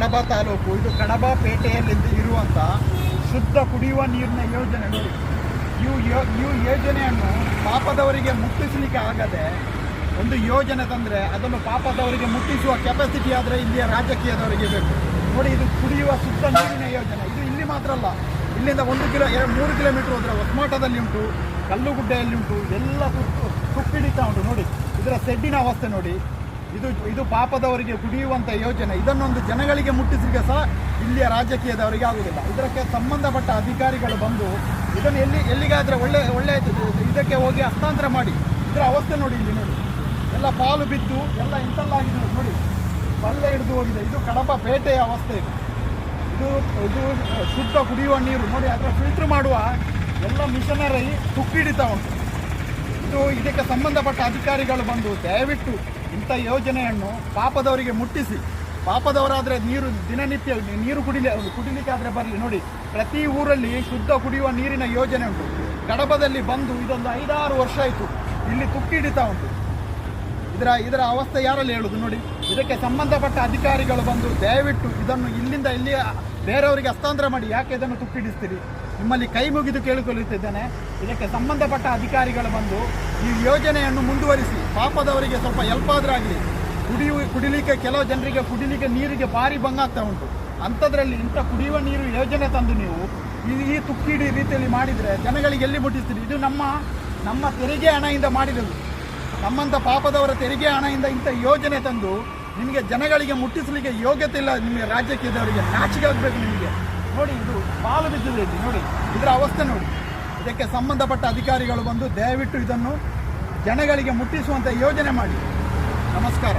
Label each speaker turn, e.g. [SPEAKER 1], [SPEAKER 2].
[SPEAKER 1] ಕಡಬ ತಾಲೂಕು, ಇದು ಕಡಬ ಪೇಟೆಯಲ್ಲಿ ಇರುವಂಥ ಶುದ್ಧ ಕುಡಿಯುವ ನೀರಿನ ಯೋಜನೆ ನೋಡಿ. ಈ ಯೋಜನೆಯನ್ನು ಪಾಪದವರಿಗೆ ಮುಟ್ಟಿಸಲಿಕ್ಕೆ ಆಗದೆ ಒಂದು ಯೋಜನೆ ತಂದರೆ ಅದನ್ನು ಪಾಪದವರಿಗೆ ಮುಟ್ಟಿಸುವ ಕೆಪಾಸಿಟಿ ಆದರೆ ಇಲ್ಲಿಯ ರಾಜಕೀಯದವರಿಗೆ ಬೇಕು ನೋಡಿ. ಇದು ಕುಡಿಯುವ ಶುದ್ಧ ನೀರಿನ ಯೋಜನೆ. ಇದು ಇಲ್ಲಿ ಮಾತ್ರ ಅಲ್ಲ, ಇಲ್ಲಿಂದ 3 ಕಿಲೋಮೀಟರ್ ಹೋದರೆ ಹೊಸಮಾಟದಲ್ಲಿ ಉಂಟು, ಕಲ್ಲುಗುಡ್ಡೆಯಲ್ಲಿ ಉಂಟು, ಎಲ್ಲ ತುಕ್ಕಿಡಿತಾ ಉಂಟು ನೋಡಿ. ಇದರ ಸೆಡ್ಡಿನ ಅವಸ್ಥೆ ನೋಡಿ. ಇದು ಪಾಪದವರಿಗೆ ಕುಡಿಯುವಂಥ ಯೋಜನೆ. ಇದನ್ನೊಂದು ಜನಗಳಿಗೆ ಮುಟ್ಟಿಸಲಿಕ್ಕೆ ಸಹ ಇಲ್ಲಿಯ ರಾಜಕೀಯದವರಿಗೆ ಆಗುವುದಿಲ್ಲ. ಇದಕ್ಕೆ ಸಂಬಂಧಪಟ್ಟ ಅಧಿಕಾರಿಗಳು ಬಂದು ಇದನ್ನು ಎಲ್ಲಿಗಾದರೆ ಒಳ್ಳೆಯ ಇದಕ್ಕೆ ಹೋಗಿ ಹಸ್ತಾಂತರ ಮಾಡಿ. ಇದರ ಅವಸ್ಥೆ ನೋಡಿ, ಇಲ್ಲಿ ನೋಡಿ, ಎಲ್ಲ ಪಾಲು ಬಿದ್ದು ಎಲ್ಲ ಇಂತಲ್ಲಾಗಿದೆ ನೋಡಿ, ಬಲ್ಲೆ ಹಿಡಿದು ಹೋಗಿದೆ. ಇದು ಕಡಬ ಪೇಟೆಯ ಅವಸ್ಥೆ. ಇದು ಶುದ್ಧ ಕುಡಿಯುವ ನೀರು ನೋಡಿ. ಅದರ ಫಿಲ್ಟ್ರ್ ಮಾಡುವ ಎಲ್ಲ ಮಿಷನರಿ ತುಕ್ಕಿಡಿತಾ ಉಂಟು. ಇದಕ್ಕೆ ಸಂಬಂಧಪಟ್ಟ ಅಧಿಕಾರಿಗಳು ಬಂದು ದಯವಿಟ್ಟು ಇಂಥ ಯೋಜನೆಯನ್ನು ಪಾಪದವರಿಗೆ ಮುಟ್ಟಿಸಿ, ಪಾಪದವರಾದರೆ ದಿನನಿತ್ಯ ನೀರು ಕುಡಿಲಿಕ್ಕಾದರೆ ಬರಲಿ ನೋಡಿ. ಪ್ರತಿ ಊರಲ್ಲಿ ಶುದ್ಧ ಕುಡಿಯುವ ನೀರಿನ ಯೋಜನೆ ಉಂಟು. ಕಡಬದಲ್ಲಿ ಬಂದು ಇದೊಂದು 5-6 ವರ್ಷ ಆಯಿತು, ಇಲ್ಲಿ ತುಕ್ಕಿಡಿತಾ ಉಂಟು. ಇದರ ಅವಸ್ಥೆ ಯಾರಲ್ಲಿ ಹೇಳುದು ನೋಡಿ. ಇದಕ್ಕೆ ಸಂಬಂಧಪಟ್ಟ ಅಧಿಕಾರಿಗಳು ಬಂದು ದಯವಿಟ್ಟು ಇದನ್ನು ಇಲ್ಲಿಂದ ಇಲ್ಲಿ ಬೇರೆಯವರಿಗೆ ಹಸ್ತಾಂತರ ಮಾಡಿ. ಯಾಕೆ ಇದನ್ನು ತುಕ್ಕಿಡಿಸ್ತೀರಿ? ನಿಮ್ಮಲ್ಲಿ ಕೈ ಮುಗಿದು ಕೇಳಿಕೊಳ್ಳುತ್ತಿದ್ದೇನೆ. ಇದಕ್ಕೆ ಸಂಬಂಧಪಟ್ಟ ಅಧಿಕಾರಿಗಳು ಬಂದು ಈ ಯೋಜನೆಯನ್ನು ಮುಂದುವರಿಸಿ ಪಾಪದವರಿಗೆ ಸ್ವಲ್ಪ ಹೆಲ್ಪ್ ಆದರೂ ಆಗಲಿ. ಕುಡಿಲಿಕ್ಕೆ ಕೆಲವು ಜನರಿಗೆ ಕುಡಿಲಿಕ್ಕೆ ನೀರಿಗೆ ಭಾರಿ ಬಂಗಾಗ್ತಾ ಉಂಟು. ಅಂಥದ್ರಲ್ಲಿ ಇಂಥ ಕುಡಿಯುವ ನೀರು ಯೋಜನೆ ತಂದು ನೀವು ಈ ತುಕ್ಕಿಡಿ ರೀತಿಯಲ್ಲಿ ಮಾಡಿದರೆ ಜನಗಳಿಗೆ ಎಲ್ಲಿ ಮುಟ್ಟಿಸ್ತೀರಿ? ಇದು ನಮ್ಮ ತೆರಿಗೆ ಹಣದಿಂದ ಮಾಡಿರೋದು. ನಮ್ಮಂಥ ಪಾಪದವರ ತೆರಿಗೆ ಹಣದಿಂದ ಇಂಥ ಯೋಜನೆ ತಂದು ನಿಮಗೆ ಜನಗಳಿಗೆ ಮುಟ್ಟಿಸಲಿಕ್ಕೆ ಯೋಗ್ಯತೆ ಇಲ್ಲ. ನಿಮಗೆ ರಾಜಕೀಯದವರಿಗೆ ನಾಚಿಕೆ ಆಗಬೇಕು ನಿಮಗೆ ನೋಡಿ. ಇದು ಪಾಲು ಬಿದ್ದಿದೆ ಇಲ್ಲಿ ನೋಡಿ, ಇದರ ಅವಸ್ಥೆ ನೋಡಿ. ಇದಕ್ಕೆ ಸಂಬಂಧಪಟ್ಟ ಅಧಿಕಾರಿಗಳು ಬಂದು ದಯವಿಟ್ಟು ಇದನ್ನು ಜನಗಳಿಗೆ ಮುಟ್ಟಿಸುವಂಥ ಯೋಜನೆ ಮಾಡಿ. ನಮಸ್ಕಾರ.